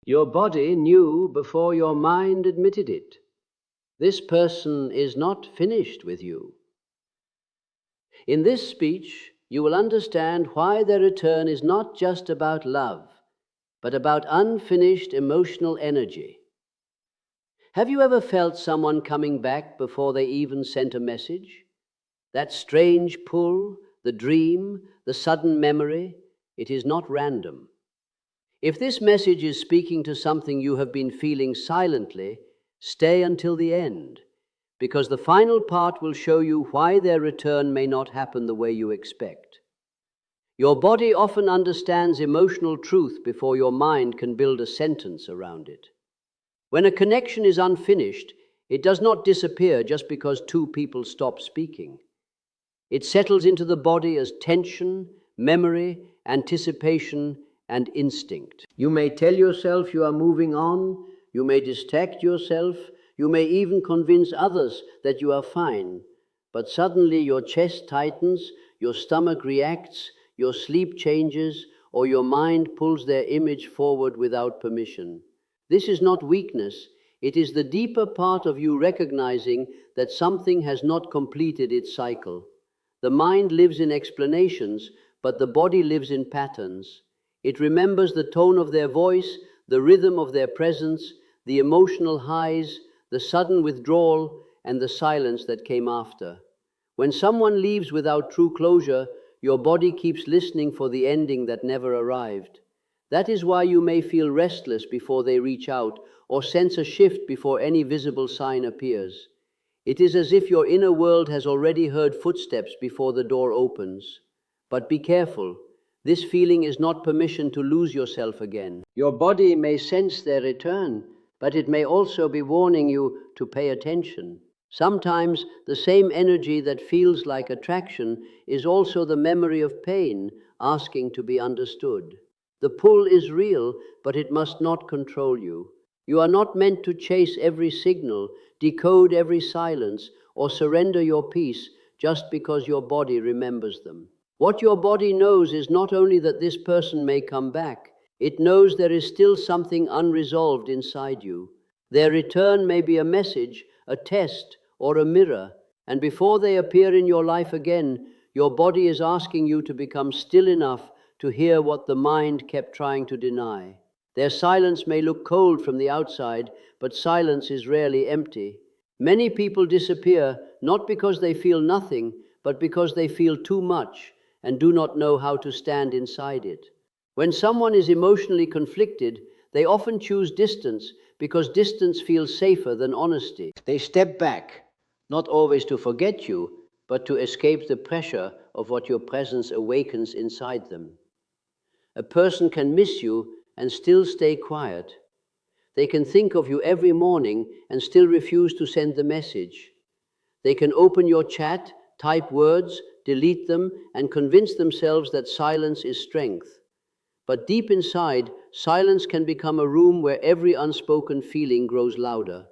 Your body knew before your mind admitted it. This person is not finished with you. In this speech, you will understand why their return is not just about love, but about unfinished emotional energy. Have you ever felt someone coming back before they even sent a message? That strange pull, the dream, the sudden memory, it is not random. If this message is speaking to something you have been feeling silently, stay until the end, because the final part will show you why their return may not happen the way you expect. Your body often understands emotional truth before your mind can build a sentence around it. When a connection is unfinished, it does not disappear just because two people stop speaking. It settles into the body as tension, memory, anticipation, and instinct. You may tell yourself you are moving on, you may distract yourself, you may even convince others that you are fine, but suddenly your chest tightens, your stomach reacts, your sleep changes, or your mind pulls their image forward without permission. This is not weakness, it is the deeper part of you recognizing that something has not completed its cycle. The mind lives in explanations, but the body lives in patterns. It remembers the tone of their voice, the rhythm of their presence, the emotional highs, the sudden withdrawal, and the silence that came after. When someone leaves without true closure, your body keeps listening for the ending that never arrived. That is why you may feel restless before they reach out, or sense a shift before any visible sign appears. It is as if your inner world has already heard footsteps before the door opens. But be careful. This feeling is not permission to lose yourself again. Your body may sense their return, but it may also be warning you to pay attention. Sometimes the same energy that feels like attraction is also the memory of pain, asking to be understood. The pull is real, but it must not control you. You are not meant to chase every signal, decode every silence, or surrender your peace just because your body remembers them. What your body knows is not only that this person may come back, it knows there is still something unresolved inside you. Their return may be a message, a test, or a mirror, and before they appear in your life again, your body is asking you to become still enough to hear what the mind kept trying to deny. Their silence may look cold from the outside, but silence is rarely empty. Many people disappear not because they feel nothing, but because they feel too much and do not know how to stand inside it. When someone is emotionally conflicted, they often choose distance because distance feels safer than honesty. They step back, not always to forget you, but to escape the pressure of what your presence awakens inside them. A person can miss you and still stay quiet. They can think of you every morning and still refuse to send the message. They can open your chat, type words, delete them, and convince themselves that silence is strength. But deep inside, silence can become a room where every unspoken feeling grows louder.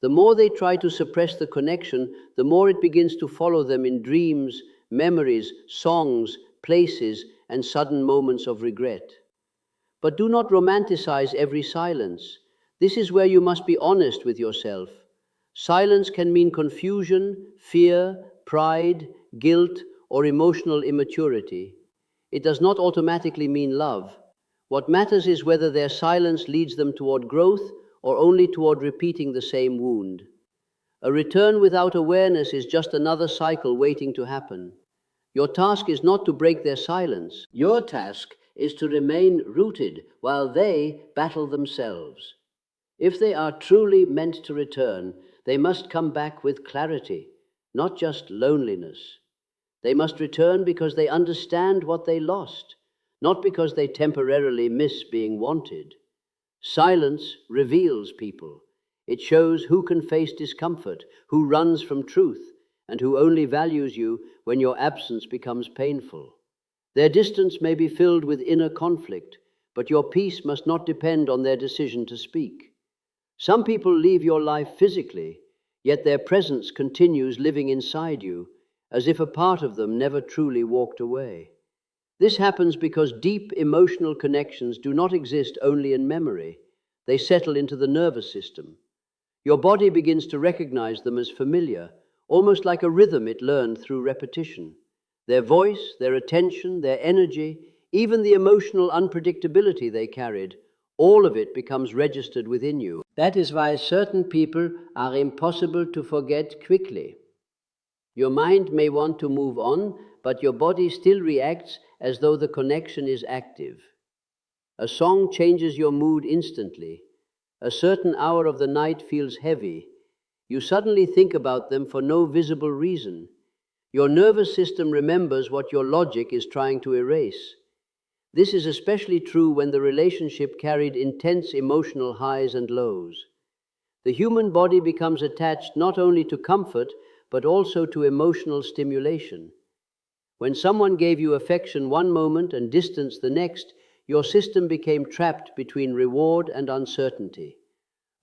The more they try to suppress the connection, the more it begins to follow them in dreams, memories, songs, places, and sudden moments of regret. But do not romanticize every silence. This is where you must be honest with yourself. Silence can mean confusion, fear, pride, guilt, or emotional immaturity. It does not automatically mean love. What matters is whether their silence leads them toward growth or only toward repeating the same wound. A return without awareness is just another cycle waiting to happen. Your task is not to break their silence. Your task is to remain rooted while they battle themselves. If they are truly meant to return, they must come back with clarity, not just loneliness. They must return because they understand what they lost, not because they temporarily miss being wanted. Silence reveals people. It shows who can face discomfort, who runs from truth, and who only values you when your absence becomes painful. Their distance may be filled with inner conflict, but your peace must not depend on their decision to speak. Some people leave your life physically, yet their presence continues living inside you, as if a part of them never truly walked away. This happens because deep emotional connections do not exist only in memory. they settle into the nervous system. Your body begins to recognize them as familiar, almost like a rhythm it learned through repetition. Their voice, their attention, their energy, even the emotional unpredictability they carried, all of it becomes registered within you. That is why certain people are impossible to forget quickly. Your mind may want to move on, but your body still reacts as though the connection is active. A song changes your mood instantly. A certain hour of the night feels heavy. You suddenly think about them for no visible reason. Your nervous system remembers what your logic is trying to erase. This is especially true when the relationship carried intense emotional highs and lows. The human body becomes attached not only to comfort, but also to emotional stimulation. When someone gave you affection one moment and distance the next, your system became trapped between reward and uncertainty.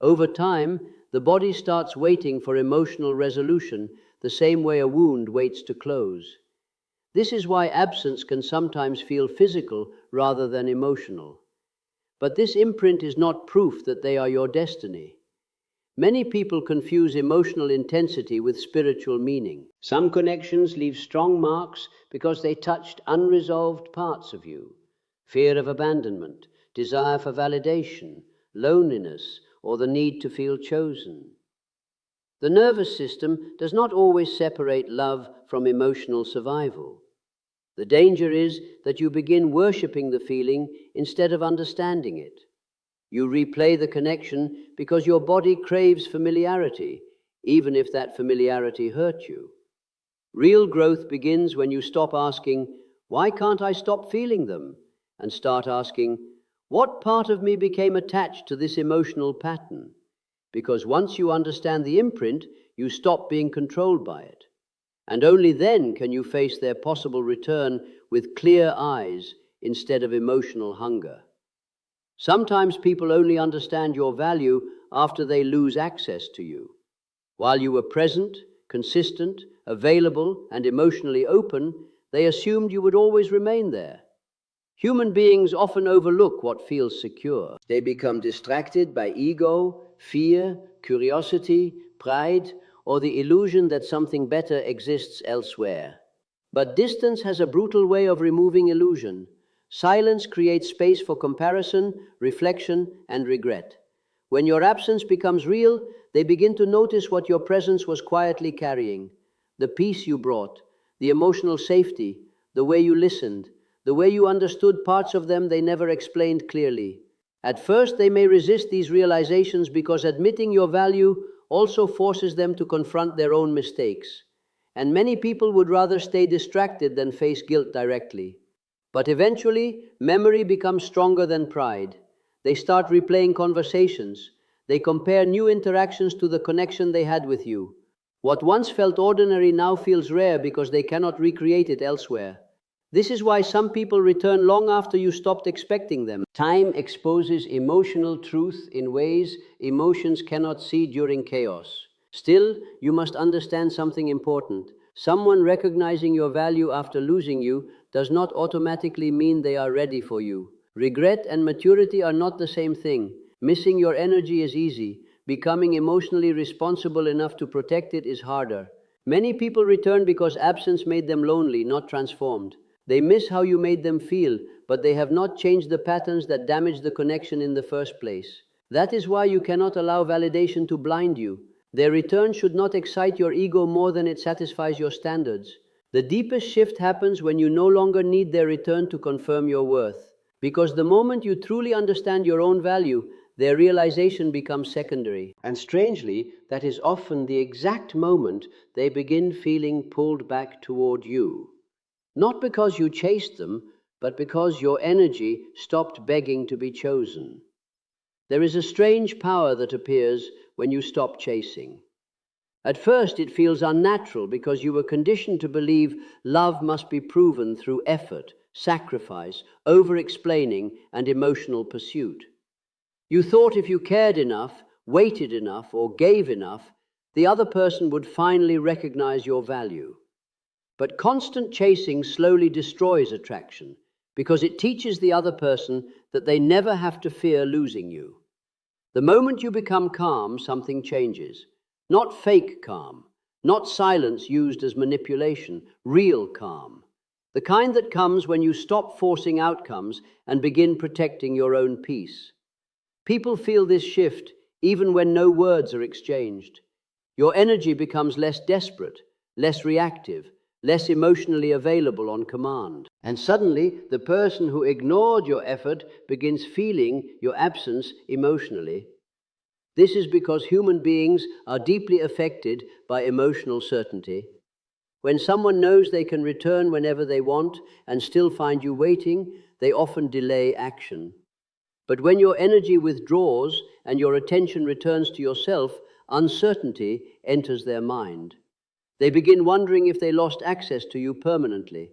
Over time, the body starts waiting for emotional resolution, the same way a wound waits to close. This is why absence can sometimes feel physical rather than emotional. But this imprint is not proof that they are your destiny. Many people confuse emotional intensity with spiritual meaning. Some connections leave strong marks because they touched unresolved parts of you: fear of abandonment, desire for validation, loneliness, or the need to feel chosen. The nervous system does not always separate love from emotional survival. The danger is that you begin worshipping the feeling instead of understanding it. You replay the connection because your body craves familiarity, even if that familiarity hurt you. Real growth begins when you stop asking, "Why can't I stop feeling them?" and start asking, "What part of me became attached to this emotional pattern?" Because once you understand the imprint, you stop being controlled by it. And only then can you face their possible return with clear eyes instead of emotional hunger. Sometimes people only understand your value after they lose access to you. While you were present, consistent, available, and emotionally open, they assumed you would always remain there. Human beings often overlook what feels secure. They become distracted by ego, fear, curiosity, pride, or the illusion that something better exists elsewhere. But distance has a brutal way of removing illusion. Silence creates space for comparison, reflection, and regret. When your absence becomes real, they begin to notice what your presence was quietly carrying: the peace you brought, the emotional safety, the way you listened, the way you understood parts of them they never explained clearly. At first, they may resist these realizations because admitting your value also forces them to confront their own mistakes. And many people would rather stay distracted than face guilt directly. But eventually, memory becomes stronger than pride. They start replaying conversations. They compare new interactions to the connection they had with you. What once felt ordinary now feels rare because they cannot recreate it elsewhere. This is why some people return long after you stopped expecting them. Time exposes emotional truth in ways emotions cannot see during chaos. Still, you must understand something important. Someone recognizing your value after losing you does not automatically mean they are ready for you. Regret and maturity are not the same thing. Missing your energy is easy. Becoming emotionally responsible enough to protect it is harder. Many people return because absence made them lonely, not transformed. They miss how you made them feel, but they have not changed the patterns that damaged the connection in the first place. That is why you cannot allow validation to blind you. Their return should not excite your ego more than it satisfies your standards. The deepest shift happens when you no longer need their return to confirm your worth. Because the moment you truly understand your own value, their realization becomes secondary. And strangely, that is often the exact moment they begin feeling pulled back toward you. Not because you chased them, but because your energy stopped begging to be chosen. There is a strange power that appears when you stop chasing. At first, it feels unnatural because you were conditioned to believe love must be proven through effort, sacrifice, over-explaining, and emotional pursuit. You thought if you cared enough, waited enough, or gave enough, the other person would finally recognize your value. But constant chasing slowly destroys attraction because it teaches the other person that they never have to fear losing you. The moment you become calm, something changes. Not fake calm, not silence used as manipulation, real calm. The kind that comes when you stop forcing outcomes and begin protecting your own peace. People feel this shift even when no words are exchanged. Your energy becomes less desperate, less reactive, less emotionally available on command. And suddenly, the person who ignored your effort begins feeling your absence emotionally. This is because human beings are deeply affected by emotional certainty. When someone knows they can return whenever they want and still find you waiting, they often delay action. But when your energy withdraws and your attention returns to yourself, uncertainty enters their mind. They begin wondering if they lost access to you permanently.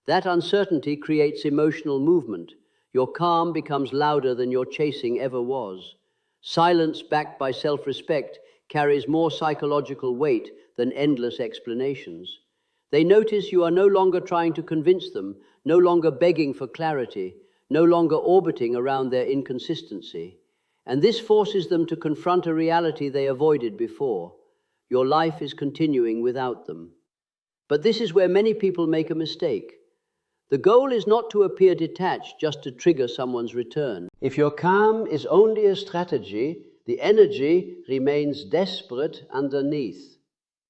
That uncertainty creates emotional movement. Your calm becomes louder than your chasing ever was. Silence backed by self-respect carries more psychological weight than endless explanations. They notice you are no longer trying to convince them, no longer begging for clarity, no longer orbiting around their inconsistency. And this forces them to confront a reality they avoided before. Your life is continuing without them. But this is where many people make a mistake. The goal is not to appear detached just to trigger someone's return. If your calm is only a strategy, the energy remains desperate underneath.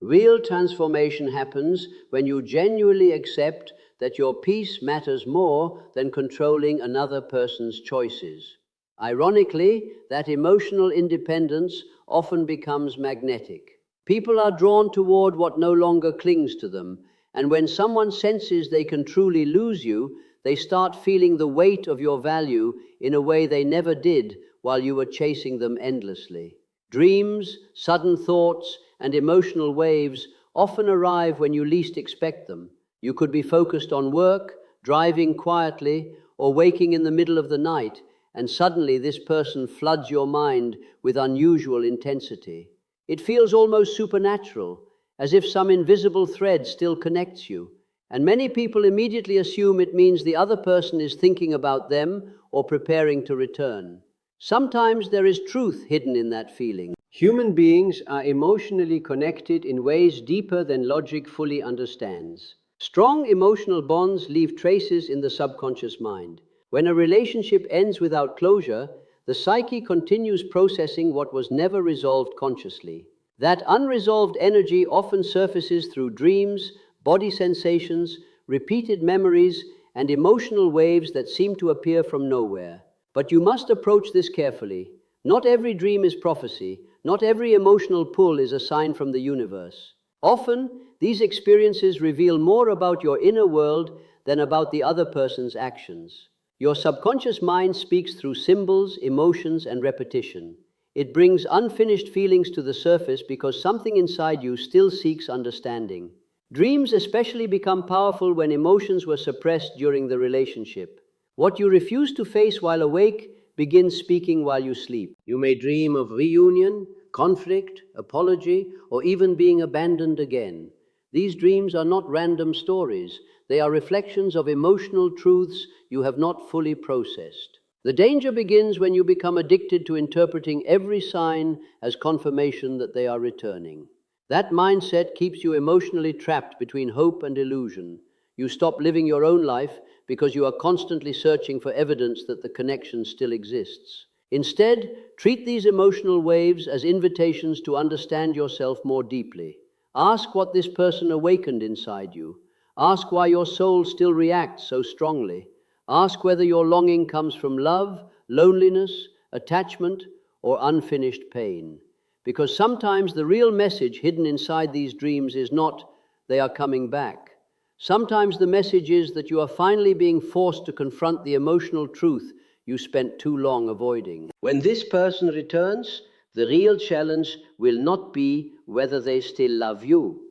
Real transformation happens when you genuinely accept that your peace matters more than controlling another person's choices. Ironically, that emotional independence often becomes magnetic. People are drawn toward what no longer clings to them, and when someone senses they can truly lose you, they start feeling the weight of your value in a way they never did while you were chasing them endlessly. Dreams, sudden thoughts, and emotional waves often arrive when you least expect them. You could be focused on work, driving quietly, or waking in the middle of the night, and suddenly this person floods your mind with unusual intensity. It feels almost supernatural, as if some invisible thread still connects you, and many people immediately assume it means the other person is thinking about them or preparing to return. Sometimes there is truth hidden in that feeling. Human beings are emotionally connected in ways deeper than logic fully understands. Strong emotional bonds leave traces in the subconscious mind. When a relationship ends without closure, the psyche continues processing what was never resolved consciously. That unresolved energy often surfaces through dreams, body sensations, repeated memories, and emotional waves that seem to appear from nowhere. But you must approach this carefully. Not every dream is prophecy. Not every emotional pull is a sign from the universe. Often, these experiences reveal more about your inner world than about the other person's actions. Your subconscious mind speaks through symbols, emotions, and repetition. It brings unfinished feelings to the surface because something inside you still seeks understanding. Dreams especially become powerful when emotions were suppressed during the relationship. What you refuse to face while awake begins speaking while you sleep. You may dream of reunion, conflict, apology, or even being abandoned again. These dreams are not random stories. They are reflections of emotional truths you have not fully processed. The danger begins when you become addicted to interpreting every sign as confirmation that they are returning. That mindset keeps you emotionally trapped between hope and illusion. You stop living your own life because you are constantly searching for evidence that the connection still exists. Instead, treat these emotional waves as invitations to understand yourself more deeply. Ask what this person awakened inside you. Ask why your soul still reacts so strongly. Ask whether your longing comes from love, loneliness, attachment, or unfinished pain. Because sometimes the real message hidden inside these dreams is not, they are coming back. Sometimes the message is that you are finally being forced to confront the emotional truth you spent too long avoiding. When this person returns, the real challenge will not be whether they still love you.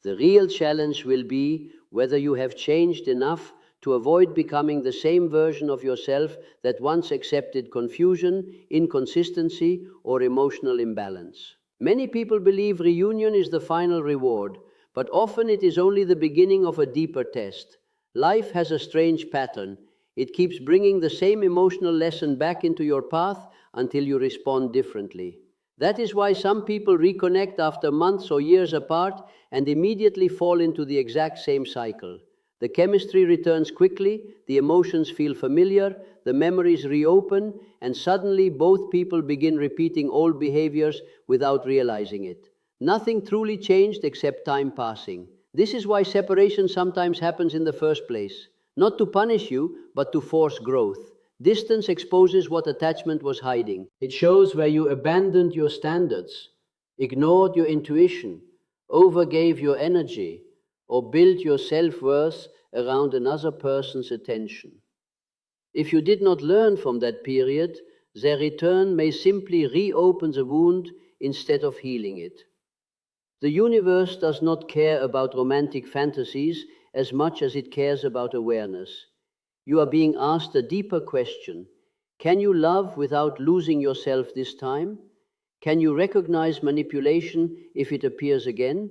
The real challenge will be whether you have changed enough to avoid becoming the same version of yourself that once accepted confusion, inconsistency, or emotional imbalance. Many people believe reunion is the final reward, but often it is only the beginning of a deeper test. Life has a strange pattern. It keeps bringing the same emotional lesson back into your path until you respond differently. That is why some people reconnect after months or years apart and immediately fall into the exact same cycle. The chemistry returns quickly, the emotions feel familiar, the memories reopen, and suddenly both people begin repeating old behaviors without realizing it. Nothing truly changed except time passing. This is why separation sometimes happens in the first place, not to punish you, but to force growth. Distance exposes what attachment was hiding. It shows where you abandoned your standards, ignored your intuition, overgave your energy, or built your self-worth around another person's attention. If you did not learn from that period, their return may simply reopen the wound instead of healing it. The universe does not care about romantic fantasies as much as it cares about awareness. You are being asked a deeper question. Can you love without losing yourself this time? Can you recognize manipulation if it appears again?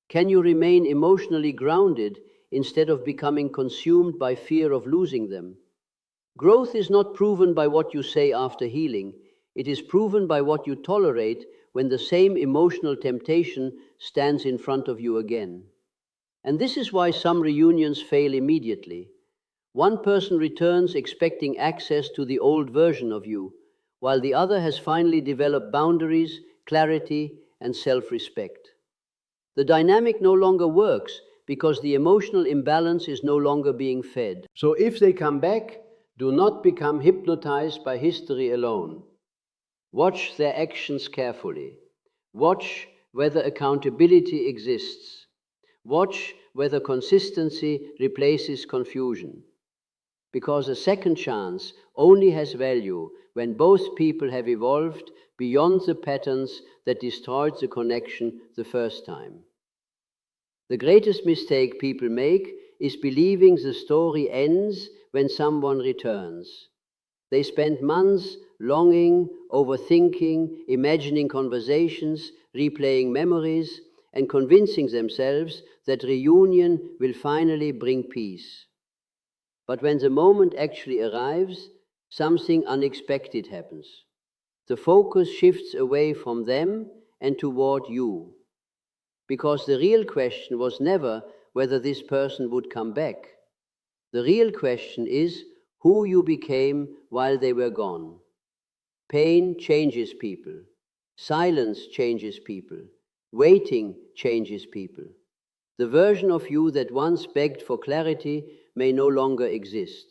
Can you remain emotionally grounded instead of becoming consumed by fear of losing them? Growth is not proven by what you say after healing. It is proven by what you tolerate when the same emotional temptation stands in front of you again. And this is why some reunions fail immediately. One person returns expecting access to the old version of you, while the other has finally developed boundaries, clarity, and self-respect. The dynamic no longer works because the emotional imbalance is no longer being fed. So if they come back, do not become hypnotized by history alone. Watch their actions carefully. Watch whether accountability exists. Watch whether consistency replaces confusion. Because a second chance only has value when both people have evolved beyond the patterns that destroyed the connection the first time. The greatest mistake people make is believing the story ends when someone returns. They spend months longing, overthinking, imagining conversations, replaying memories, and convincing themselves that reunion will finally bring peace. But when the moment actually arrives, something unexpected happens. The focus shifts away from them and toward you. Because the real question was never whether this person would come back. The real question is who you became while they were gone. Pain changes people. Silence changes people. Waiting changes people. The version of you that once begged for clarity may no longer exist.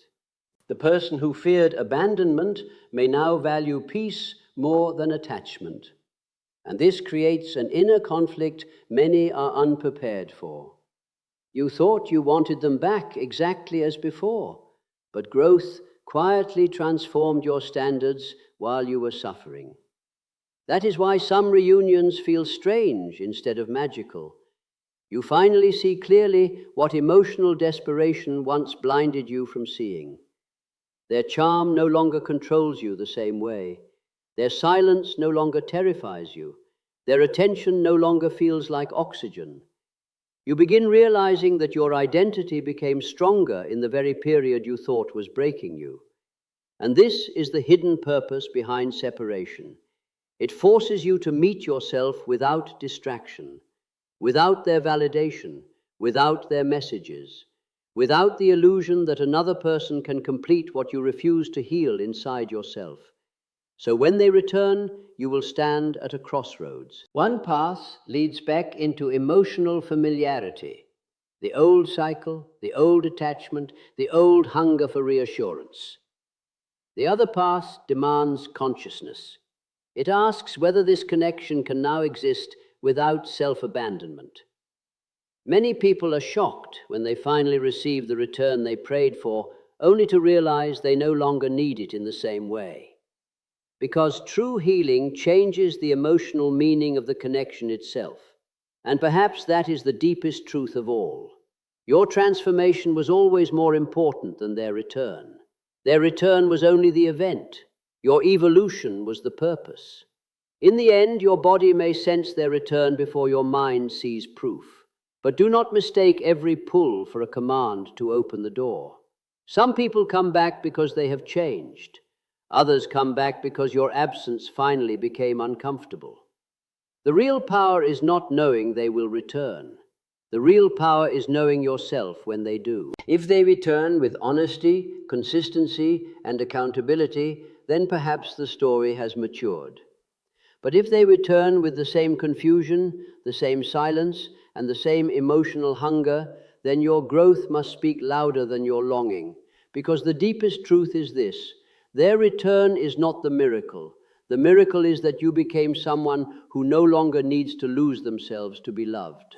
The person who feared abandonment may now value peace more than attachment. And this creates an inner conflict many are unprepared for. You thought you wanted them back exactly as before, but growth quietly transformed your standards while you were suffering. That is why some reunions feel strange instead of magical. You finally see clearly what emotional desperation once blinded you from seeing. Their charm no longer controls you the same way. Their silence no longer terrifies you. Their attention no longer feels like oxygen. You begin realizing that your identity became stronger in the very period you thought was breaking you. And this is the hidden purpose behind separation. It forces you to meet yourself without distraction, without their validation, without their messages, without the illusion that another person can complete what you refuse to heal inside yourself. So when they return, you will stand at a crossroads. One path leads back into emotional familiarity, the old cycle, the old attachment, the old hunger for reassurance. The other path demands consciousness. It asks whether this connection can now exist without self-abandonment. Many people are shocked when they finally receive the return they prayed for, only to realize they no longer need it in the same way. Because true healing changes the emotional meaning of the connection itself. And perhaps that is the deepest truth of all. Your transformation was always more important than their return. Their return was only the event. Your evolution was the purpose. In the end, your body may sense their return before your mind sees proof. But do not mistake every pull for a command to open the door. Some people come back because they have changed. Others come back because your absence finally became uncomfortable. The real power is not knowing they will return. The real power is knowing yourself when they do. If they return with honesty, consistency, and accountability, then perhaps the story has matured. But if they return with the same confusion, the same silence, and the same emotional hunger, then your growth must speak louder than your longing. Because the deepest truth is this: their return is not the miracle. The miracle is that you became someone who no longer needs to lose themselves to be loved.